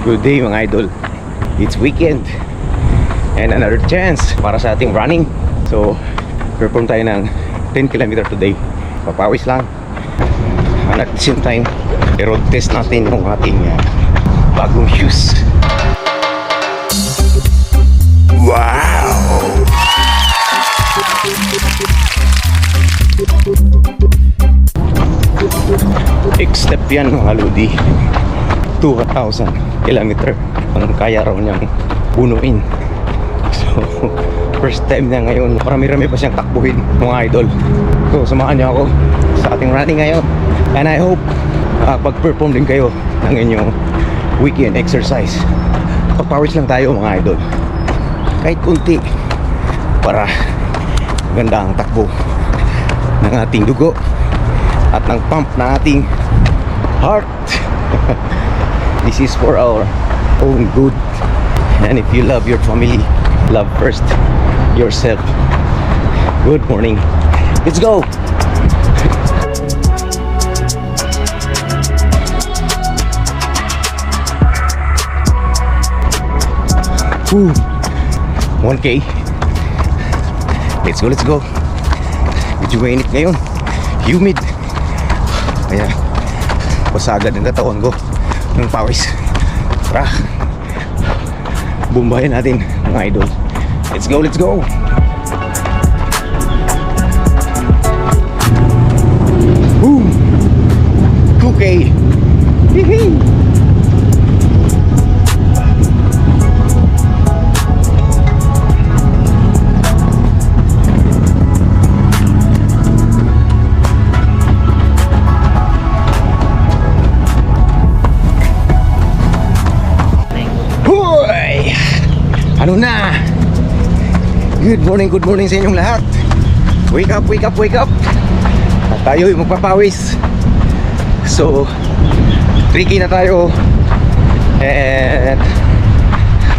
Good day mga idol. It's weekend and another chance para sa ating running. So perform tayo ng 10 km today. Papawis lang. And at the same time i-road test natin yung ating bagong shoes. Wow! X-step yan mga lodi. 2,000 kilometer ang kaya raw niyang bunuin. So first time na ngayon, marami-rami pa siyang takbuhin mga idol. So samahan niyo ako sa ating running ngayon, and I hope pag-perform din kayo ng inyong weekend exercise. Papawis lang tayo mga idol, kahit kunti, para ganda ang takbo ng ating dugo at ng pump na ating heart. This is for our own good. And if you love your family, love first yourself. Good morning. Let's go. Woo. 1K. Let's go, let's go. Medyo mainit ngayon. Humid. Kaya pasagad ang katawan ko ng pawis. Tara, bumbahin natin mga idol. Let's go, let's go. Boom. 2K. Hihi. Ano na? Good morning sa inyong lahat. Wake up, wake up, wake up. At tayo'y magpapawis. So 3K na tayo. And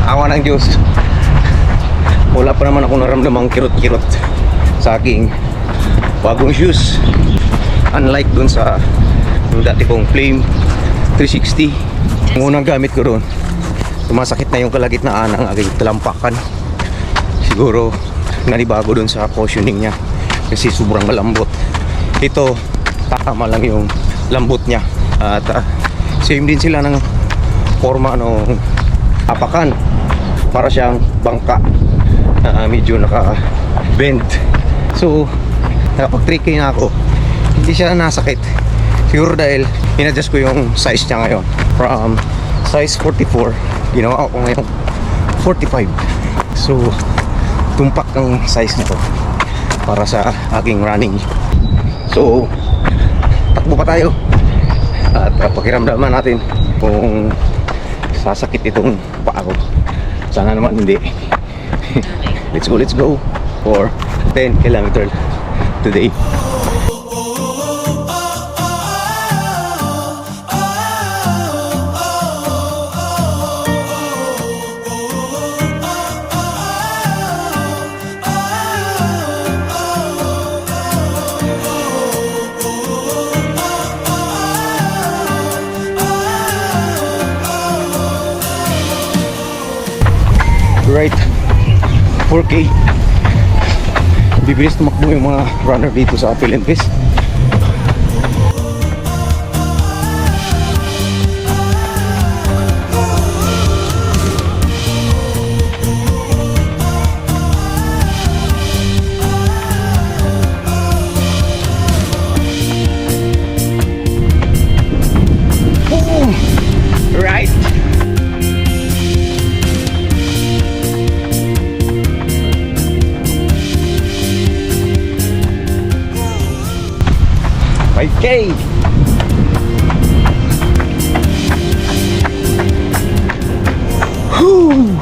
awa ng Diyos, wala pa naman ako naramdamang kirot-kirot sa aking bagong shoes. Unlike dun sa yung dati kong Flame 360. Yung unang gamit ko doon, sumasakit na yung kalagitnaan ng aking talampakan. Siguro nanibago dun sa cushioning niya kasi sobrang malambot. Ito tama lang yung lambot niya. At same din sila ng forma ng apakan. Para siyang bangka, medyo naka-bend. So kapag 3K na ako, hindi siya nasakit. Siguro dahil in-adjust ko yung size niya ngayon from size 44, ginawa ko ngayon 45. So tumpak ang size na to para sa aking running. So takbo pa tayo at pakiramdaman natin kung sasakit itong paa ko. Sana naman hindi. Let's go for 10 km today. Right, 4K. Bibilis tumakbo yung mga runner dito sa Apple and Peace. Boom! Right, 6K. Whew.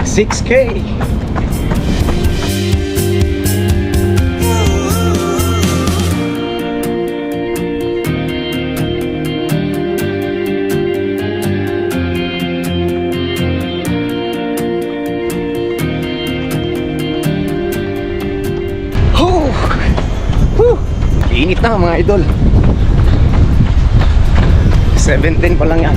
6K. Init na mga idol. 7:10 pa lang yan.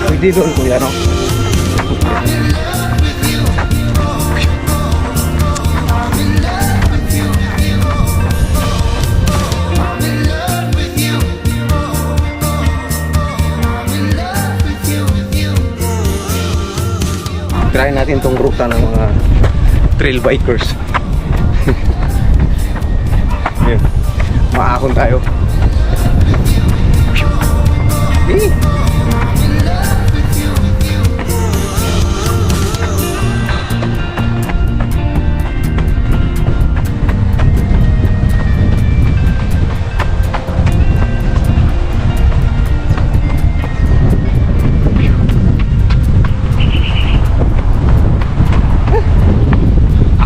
Pwede doon kuya, no? Try natin tong ruta ng mga trail bikers. Yun. Maahon tayo.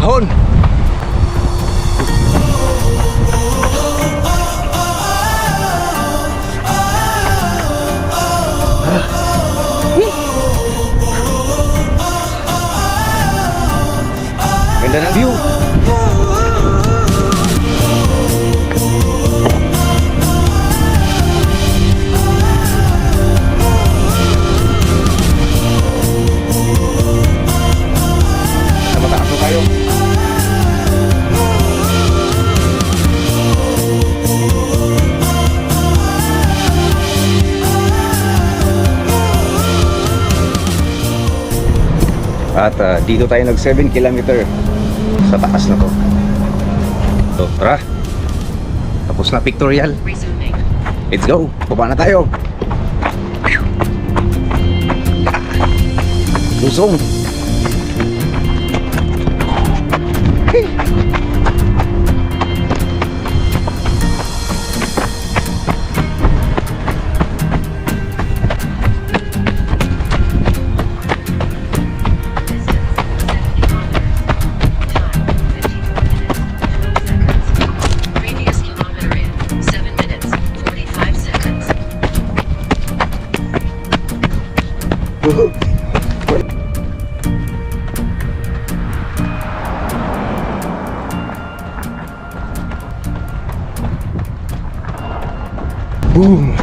Ahon. Ganda ng view. Sa mataas na tayo. At dito tayo nag 7 kilometer sa taas na to. So tara, tapos na pictorial. Let's go, baba na tayo. Lusong. Boom!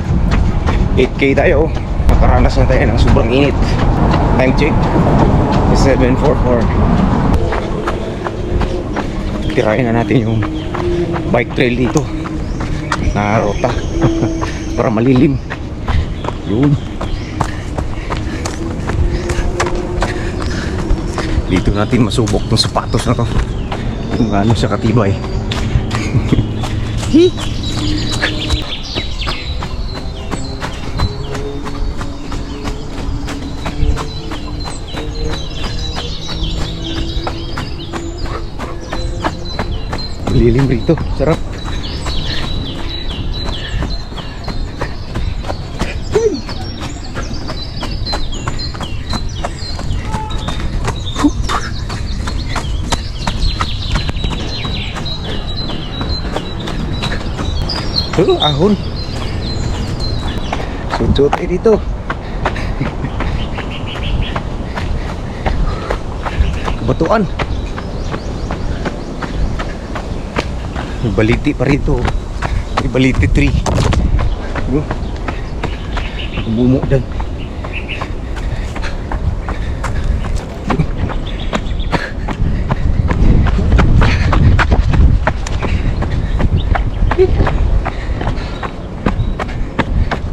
8K tayo. Nakaranas na tayo ng sobrang init. Time check 7:44. Tirahin na natin yung bike trail dito na rota para malilim. Yun. Dito natin masubok ng sapatos na to kung gaano siya katibay. Lilim rito, sarap. Ahon. Sunod tayo dito. Kabatuan. May baliti pa rito. May baliti tree. Bumuk dyan.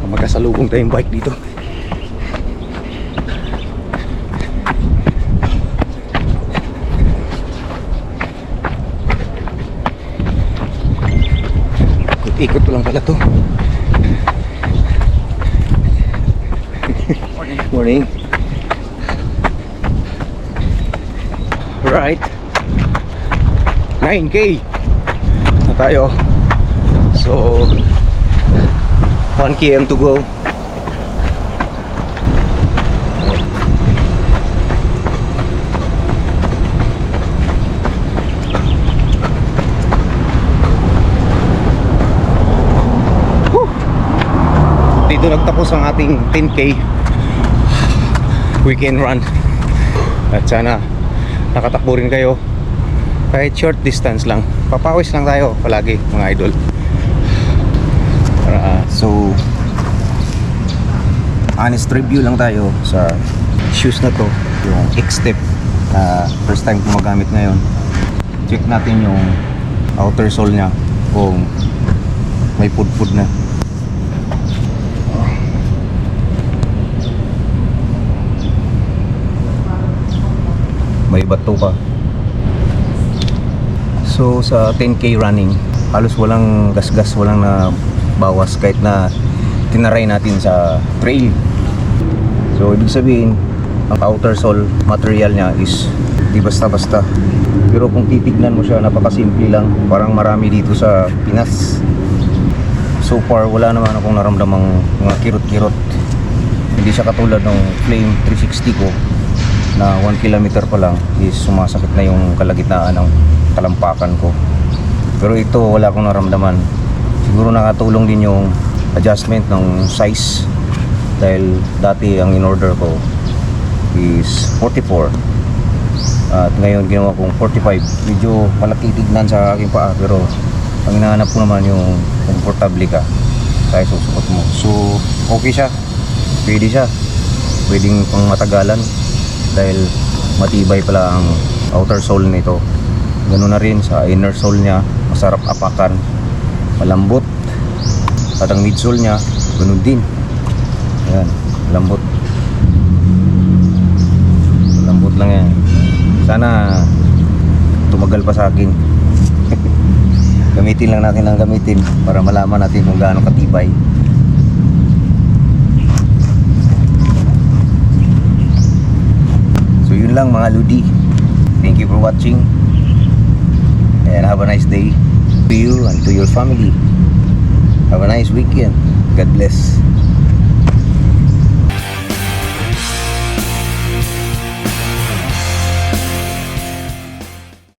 Magkasalubong tayong bike dito. Ikot-ikot ko lang pala to. Morning. Right. 9K na tayo. So 1 km to go. Dito nagtapos ang ating 10K weekend run. At sana nakatakbo rin kayo kahit short distance lang. Papawis lang tayo palagi mga idol. So honest review lang tayo sa shoes na to. Yung X-Step na first time ko magamit ngayon. Check natin yung outer sole nya kung may pudpud na. May bato pa. So sa 10K running halos walang gasgas, walang na bawas kahit na tinaray natin sa trail. So ibig sabihin ang outer sole material niya is di basta-basta. Pero kung titignan mo siya, napakasimple lang. Parang marami dito sa Pinas. So far wala naman akong naramdamang mga kirot-kirot. Hindi siya katulad ng Flame 360 ko na 1 kilometer pa lang is sumasakit na yung kalagitnaan ng talampakan ko. Pero ito wala akong naramdaman. Siguro nakatulong din yung adjustment ng size dahil dati ang in-order ko is 44 at ngayon ginawa kong 45. Medyo malaki tignan sa aking paa pero ang hinahanap ko naman yung komportable ka sa susuot mo. So okay siya, pwede siya, pwedeng pang matagalan dahil matibay pala ang outer sole nito. Ganoon na rin sa inner sole nya, masarap apakan, malambot. At ang midsole nya, ganoon din. Ayan, lambot. Lambot lang yan. Sana tumagal pa sa akin. Gamitin lang natin ang gamitin para malaman natin kung gaano katibay. So yun lang mga Ludi. Thank you for watching. And have a nice day to you and to your family. Have a nice weekend. God bless.